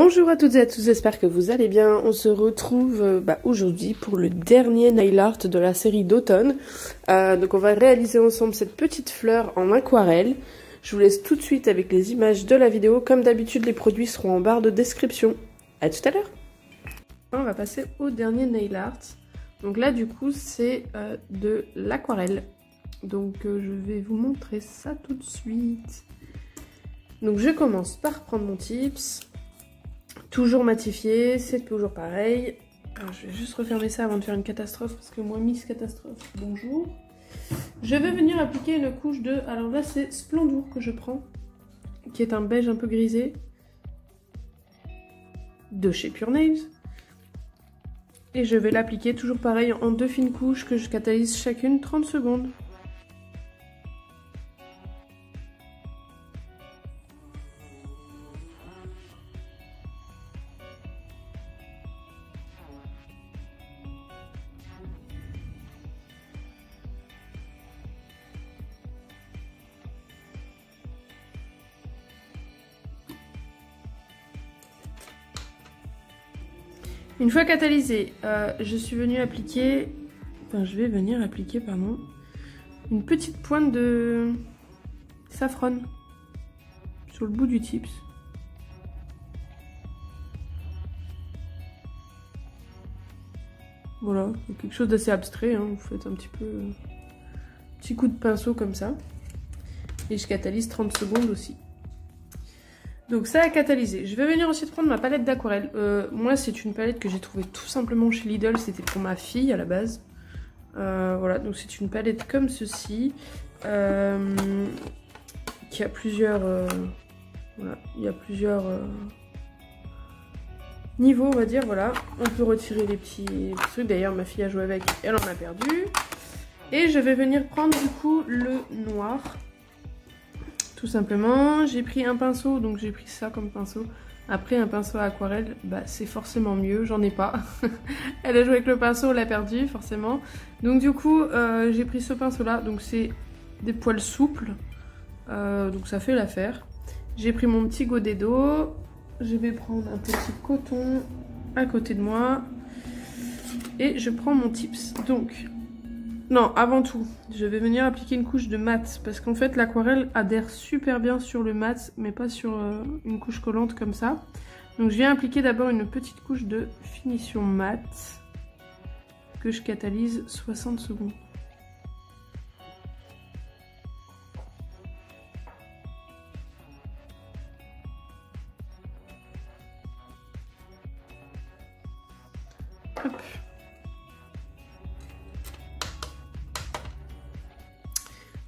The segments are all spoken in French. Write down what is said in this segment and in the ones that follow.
Bonjour à toutes et à tous, j'espère que vous allez bien. On se retrouve aujourd'hui pour le dernier nail art de la série d'automne. Donc on va réaliser ensemble cette petite fleur en aquarelle. Je vous laisse tout de suite avec les images de la vidéo. Comme d'habitude, les produits seront en barre de description. À tout à l'heure. On va passer au dernier nail art. Donc là du coup c'est de l'aquarelle. Donc je vais vous montrer ça tout de suite. Donc je commence par prendre mon tips. Toujours matifié, c'est toujours pareil. Alors, je vais juste refermer ça avant de faire une catastrophe parce que moi, Miss Catastrophe, bonjour. Je vais venir appliquer une couche de... Alors là, c'est Splendour que je prends, qui est un beige un peu grisé, de chez Pure Nails. Et je vais l'appliquer toujours pareil en 2 fines couches que je catalyse chacune 30 secondes. Une fois catalysé, je vais venir appliquer, une petite pointe de safran sur le bout du tips. Voilà, quelque chose d'assez abstrait, hein. Vous faites un petit peu, petit coup de pinceau comme ça. Et je catalyse 30 secondes aussi. Donc ça a catalysé. Je vais venir aussi prendre ma palette d'aquarelle. Moi c'est une palette que j'ai trouvée tout simplement chez Lidl. C'était pour ma fille à la base. Voilà, donc c'est une palette comme ceci. Qui a plusieurs... voilà, il y a plusieurs niveaux on va dire. Voilà, on peut retirer les petits trucs. D'ailleurs ma fille a joué avec, elle en a perdu. Et je vais venir prendre du coup le noir. Tout simplement, j'ai pris un pinceau, donc j'ai pris ça comme pinceau. Après un pinceau à aquarelle, bah c'est forcément mieux, j'en ai pas. Elle a joué avec le pinceau, elle l'a perdu forcément. Donc du coup, j'ai pris ce pinceau là, donc c'est des poils souples. Donc ça fait l'affaire. J'ai pris mon petit godet d'eau. Je vais prendre un petit coton à côté de moi. Et je prends mon tips. Donc... non, avant tout, je vais venir appliquer une couche de mat parce qu'en fait l'aquarelle adhère super bien sur le mat mais pas sur une couche collante comme ça. Donc je viens appliquer d'abord une petite couche de finition mat que je catalyse 60 secondes. Hop.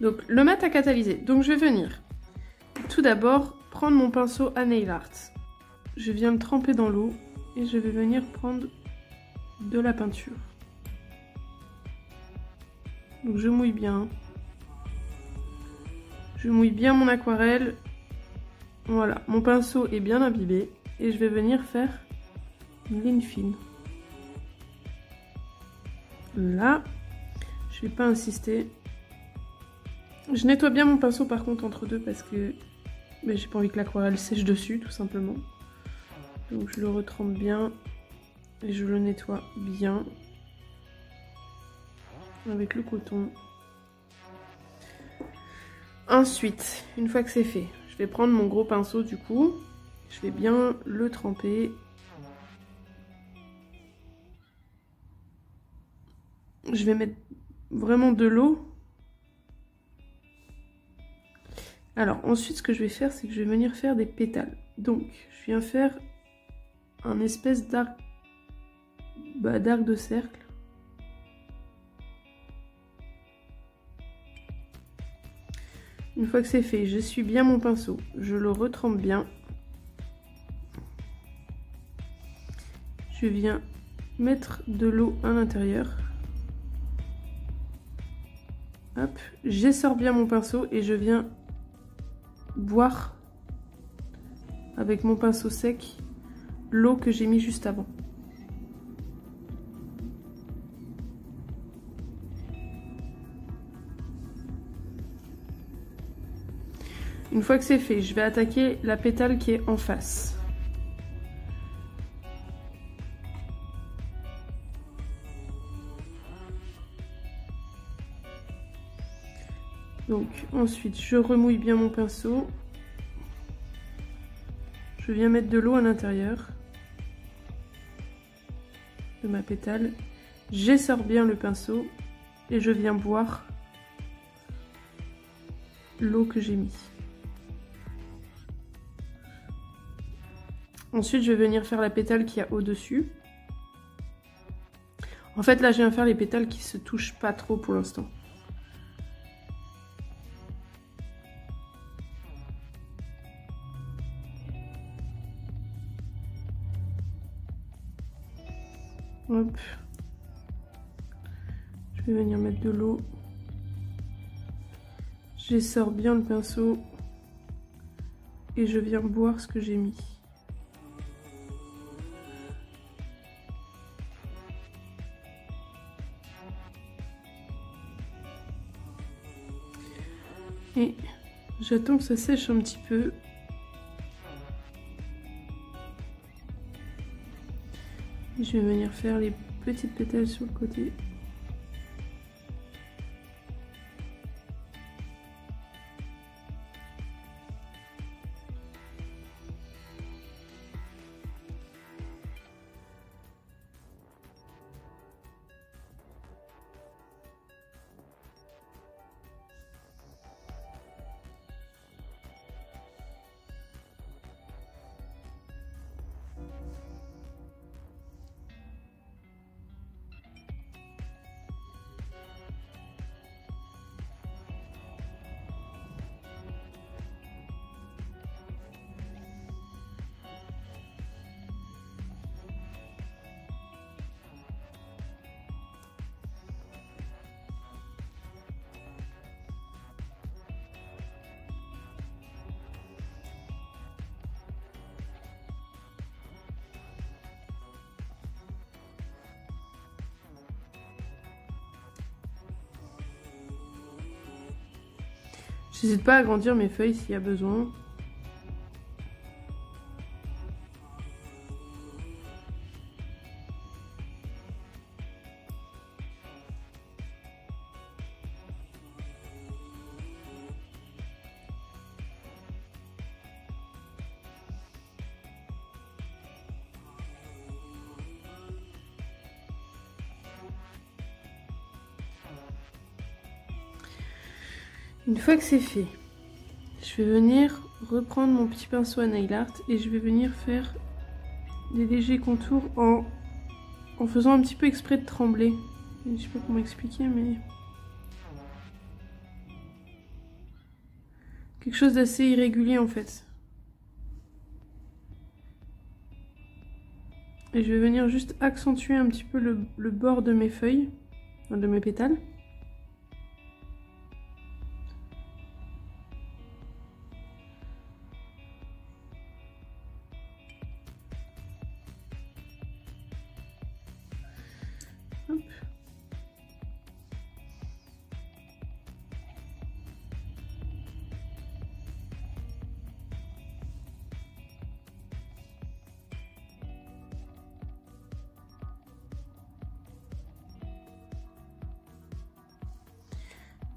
Donc le mat a catalysé, donc je vais venir tout d'abord prendre mon pinceau à nail art. Je viens le tremper dans l'eau et je vais venir prendre de la peinture. Donc je mouille bien. Je mouille bien mon aquarelle. Voilà, mon pinceau est bien imbibé et je vais venir faire une ligne fine. Là, je vais pas insister. Je nettoie bien mon pinceau par contre entre deux parce que j'ai pas envie que l'aquarelle sèche dessus tout simplement. Donc je le retrempe bien et je le nettoie bien avec le coton. Ensuite, une fois que c'est fait, je vais prendre mon gros pinceau du coup. Je vais bien le tremper. Je vais mettre vraiment de l'eau. Alors ensuite ce que je vais faire c'est que je vais venir faire des pétales. Donc je viens faire un espèce d'arc de cercle. Une fois que c'est fait, j'essuie bien mon pinceau, je le retrempe bien. Je viens mettre de l'eau à l'intérieur. Hop, j'essore bien mon pinceau et je viens boire avec mon pinceau sec l'eau que j'ai mis juste avant. Une fois que c'est fait, je vais attaquer la pétale qui est en face. Donc ensuite je remouille bien mon pinceau. Je viens mettre de l'eau à l'intérieur de ma pétale. J'essore bien le pinceau et je viens boire l'eau que j'ai mis. Ensuite je vais venir faire la pétale qu'il y a au-dessus. En fait là je viens faire les pétales qui se touchent pas trop pour l'instant. Hop. Je vais venir mettre de l'eau. J'essore bien le pinceau et je viens boire ce que j'ai mis. Et j'attends que ça sèche un petit peu. Je vais venir faire les petites pétales sur le côté. J'hésite pas à agrandir mes feuilles s'il y a besoin. Une fois que c'est fait, je vais venir reprendre mon petit pinceau à nail art et je vais venir faire des légers contours en faisant un petit peu exprès de trembler. Je sais pas comment expliquer, mais quelque chose d'assez irrégulier en fait. Et je vais venir juste accentuer un petit peu le bord de mes feuilles, de mes pétales. Hop.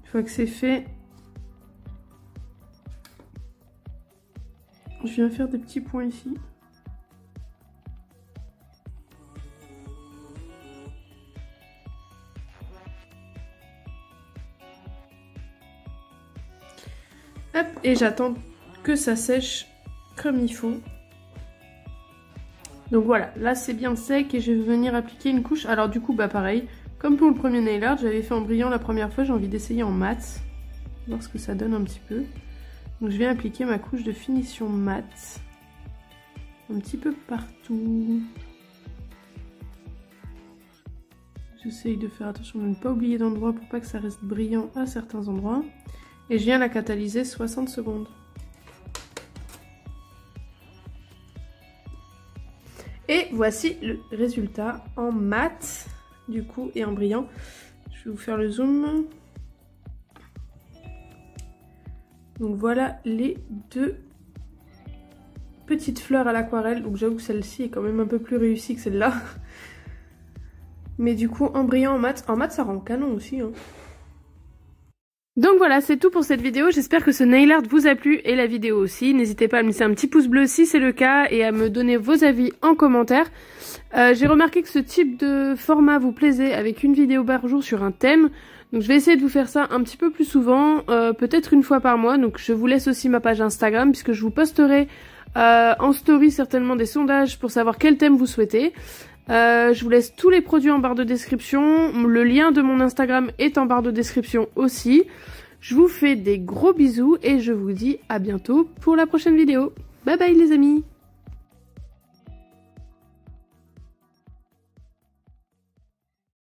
Une fois que c'est fait, je viens faire des petits points ici. Hop, et j'attends que ça sèche comme il faut. Donc voilà, là c'est bien sec et je vais venir appliquer une couche. Alors du coup, bah pareil, comme pour le premier nail art, j'avais fait en brillant la première fois, j'ai envie d'essayer en mat. Voir ce que ça donne un petit peu. Donc je viens appliquer ma couche de finition mat. Un petit peu partout. J'essaye de faire attention de ne pas oublier d'endroit pour pas que ça reste brillant à certains endroits. Et je viens la catalyser 60 secondes. Et voici le résultat en mat, du coup, et en brillant. Je vais vous faire le zoom. Donc voilà les deux petites fleurs à l'aquarelle. Donc j'avoue que celle-ci est quand même un peu plus réussie que celle-là. Mais du coup, en brillant, en mat ça rend canon aussi, hein. Donc voilà, c'est tout pour cette vidéo. J'espère que ce nail art vous a plu et la vidéo aussi. N'hésitez pas à me laisser un petit pouce bleu si c'est le cas et à me donner vos avis en commentaire. J'ai remarqué que ce type de format vous plaisait avec une vidéo par jour sur un thème. Donc je vais essayer de vous faire ça un petit peu plus souvent, peut-être une fois par mois. Donc je vous laisse aussi ma page Instagram puisque je vous posterai en story certainement des sondages pour savoir quel thème vous souhaitez. Je vous laisse tous les produits en barre de description. Le lien de mon Instagram est en barre de description aussi. Je vous fais des gros bisous et je vous dis à bientôt pour la prochaine vidéo. Bye bye les amis!